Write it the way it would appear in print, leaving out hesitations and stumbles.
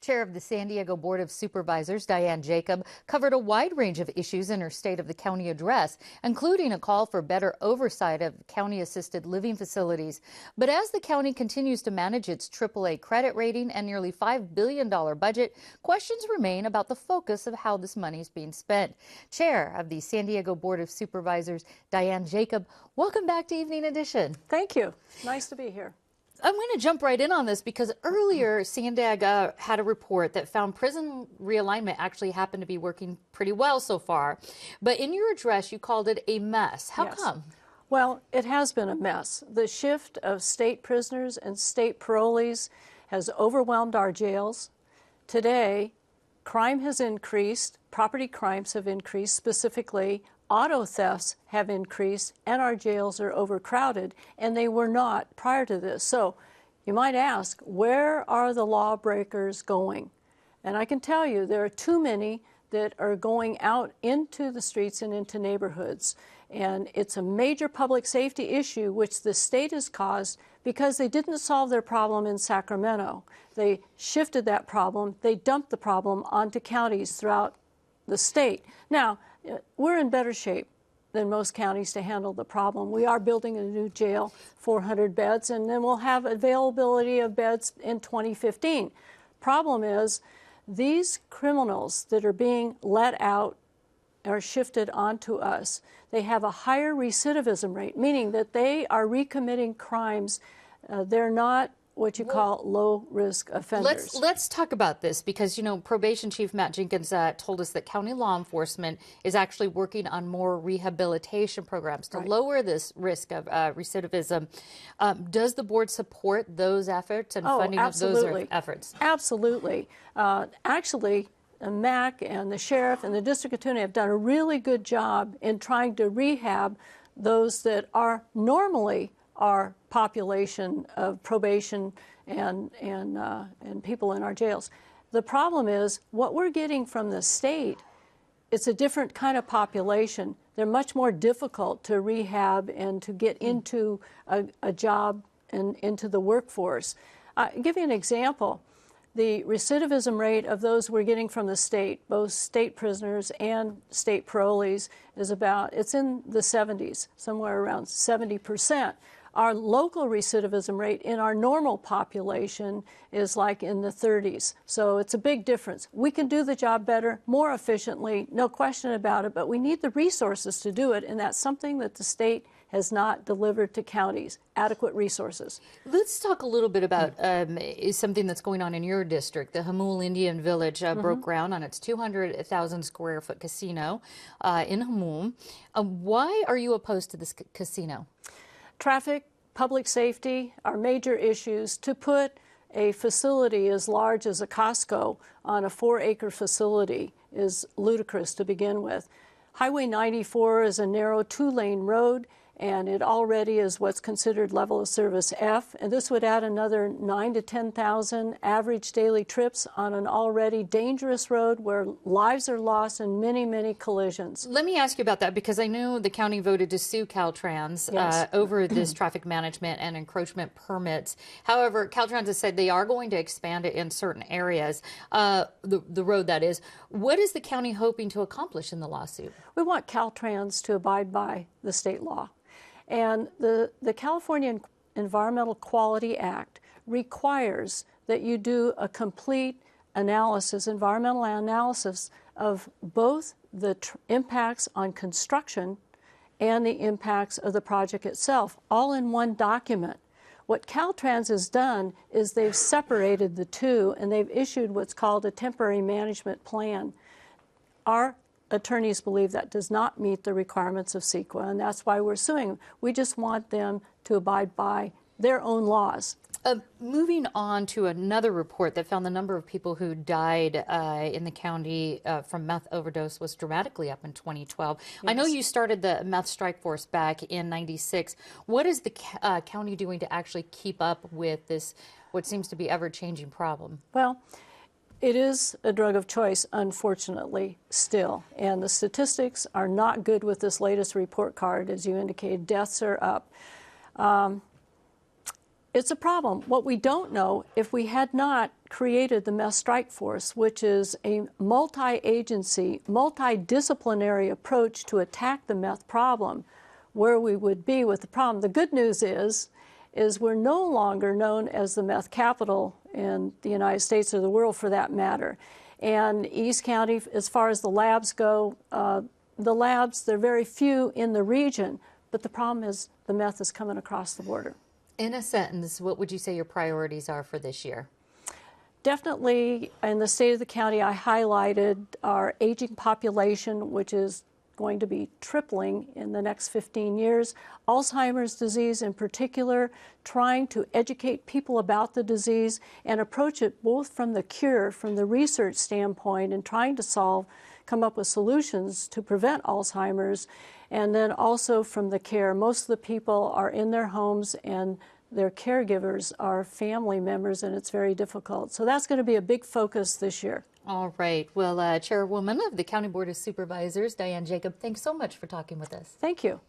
Chair of the San Diego Board of Supervisors, Diane Jacob, covered a wide range of issues in her State of the County address, including a call for better oversight of county-assisted living facilities. But as the county continues to manage its AAA credit rating and nearly $5 billion budget, questions remain about the focus of how this money is being spent. Chair of the San Diego Board of Supervisors, Diane Jacob, welcome back to Evening Edition. Thank you. Nice to be here. I'm going to jump right in on this because earlier Sandag had a report that found prison realignment actually happened to be working pretty well so far. But in your address, you called it a mess. How come? Well, it has been a mess. The shift of state prisoners and state parolees has overwhelmed our jails. Today, crime has increased, property crimes have increased, specifically auto thefts have increased, and our jails are overcrowded, and they were not prior to this. So you might ask, where are the lawbreakers going? And I can tell you there are too many that are going out into the streets and into neighborhoods. And it's a major public safety issue which the state has caused because they didn't solve their problem in Sacramento. They shifted that problem, they dumped the problem onto counties throughout the state. Now, we're in better shape than most counties to handle the problem. We are building a new jail, 400 beds, and then we'll have availability of beds in 2015. Problem is, these criminals that are being let out are shifted onto us. They have a higher recidivism rate, meaning that they are recommitting crimes. They're not what you call low-risk offenders. Let's talk about this because, you know, Probation Chief Matt Jenkins told us that county law enforcement is actually working on more rehabilitation programs to lower this risk of recidivism. Does the board support those efforts and funding of those efforts? Absolutely. Actually, Mac and the sheriff and the district attorney have done a really good job in trying to rehab those that are normally our population of probation and people in our jails. The problem is what we're getting from the state, it's a different kind of population. They're much more difficult to rehab and to get into a job and into the workforce. I'll give you an example. The recidivism rate of those we're getting from the state, both state prisoners and state parolees, is it's in the 70s, somewhere around 70%. Our local recidivism rate in our normal population is like in the 30s. So it's a big difference. We can do the job better, more efficiently, no question about it, but we need the resources to do it, and that's something that the state has not delivered to counties, adequate resources. Let's talk a little bit about something that's going on in your district. The Hamul Indian Village broke ground on its 200,000 square foot casino in Hamul. Why are you opposed to this casino? Traffic, public safety are major issues. To put a facility as large as a Costco on a 4-acre facility is ludicrous to begin with. Highway 94 is a narrow 2-lane road, and it already is what's considered level of service F, and this would add another 9,000 to 10,000 average daily trips on an already dangerous road where lives are lost and many, many collisions. Let me ask you about that because I know the county voted to sue Caltrans over this traffic management and encroachment permits. However, Caltrans has said they are going to expand it in certain areas, the road that is. What is the county hoping to accomplish in the lawsuit? We want Caltrans to abide by the state law. And the California Environmental Quality Act requires that you do a complete analysis, environmental analysis of both the impacts on construction and the impacts of the project itself, all in one document. What Caltrans has done is they've separated the two and they've issued what's called a temporary management plan. Our attorneys believe that does not meet the requirements of CEQA, and that's why we're suing. We just want them to abide by their own laws. Moving on to another report that found the number of people who died in the county from meth overdose was dramatically up in 2012. Yes. I know you started the meth strike force back in '96. What is the county doing to actually keep up with this, what seems to be ever-changing problem? Well, it is a drug of choice, unfortunately, still. And the statistics are not good with this latest report card. As you indicated, deaths are up. It's a problem. What we don't know, if we had not created the Meth Strike Force, which is a multi-agency, multidisciplinary approach to attack the meth problem, where we would be with the problem. The good news is we're no longer known as the meth capital in the United States or the world for that matter. And East County, as far as the labs go, they're very few in the region, but the problem is the meth is coming across the border. In a sentence, what would you say your priorities are for this year? Definitely, in the state of the county, I highlighted our aging population, which is going to be tripling in the next 15 years. Alzheimer's disease in particular, trying to educate people about the disease and approach it both from the cure, from the research standpoint, and trying to come up with solutions to prevent Alzheimer's, and then also from the care. Most of the people are in their homes and their caregivers are family members, and it's very difficult. So that's going to be a big focus this year. All right. Well, Chairwoman of the County Board of Supervisors, Diane Jacob, thanks so much for talking with us. Thank you.